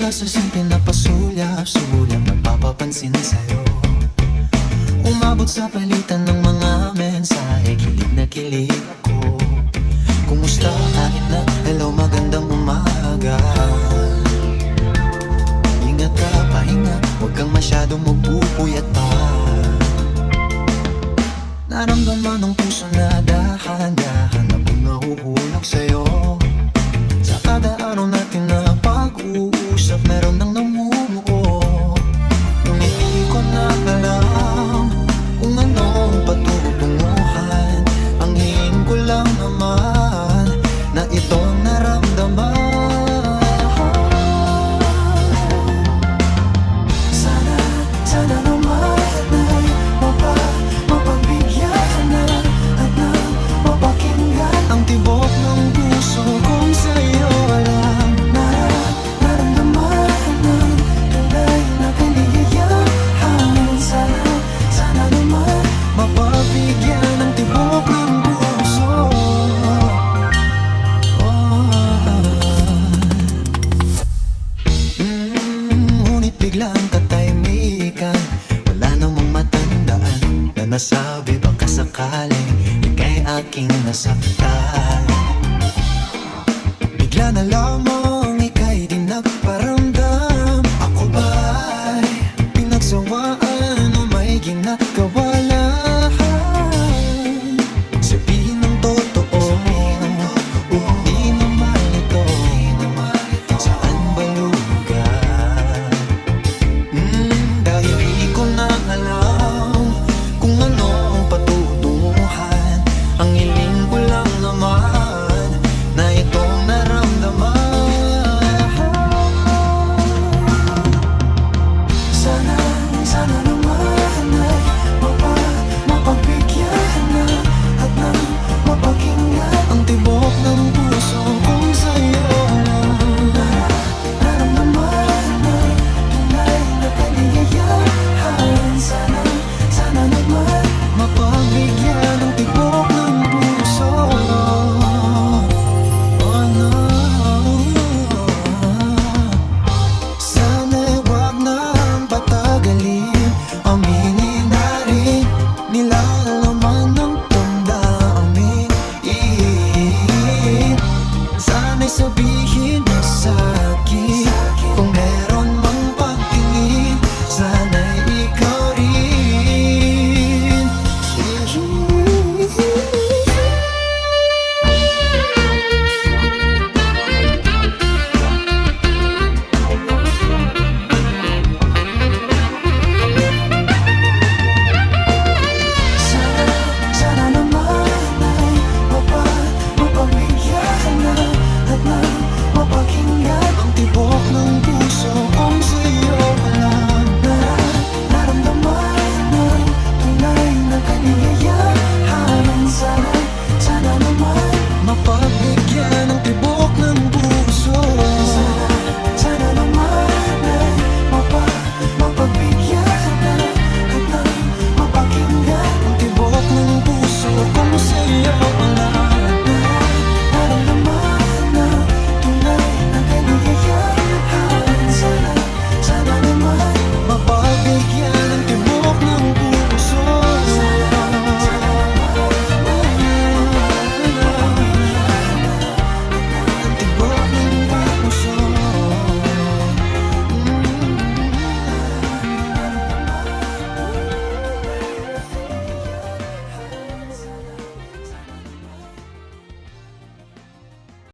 ka sa simpleng na pasulyap-sulyap, nagpapapansin sa'yo. Umabot sa palitan ng mga mensahe, kilig na kilig ako. Kumusta, kahit na hello, magandang umaga. Ingat ka, pahinga, huwag kang masyadong magpupuyat pa. Naramdaman ng puso na dahan-dahan akong nahuhulog sa'yo. Sa kada araw natin na pag-uusap, meron nang namumuo. Ngunit di ko na alam kung anong patutunguhan. Ang hingin ko lang naman na itong naramdaman. Sana naman ay mapagbigyan ka na at na mapakinggan ang tibok ng puso kung sa'yo alam. Naramdaman ng tunay na kaligayahan. Sana naman mapagbigyan ng tibok ng puso. Ngunit biglang katahimikan, wala namang matandaan na nasabi baka sakaling ika'y aking nasaktan. Bigla na lamang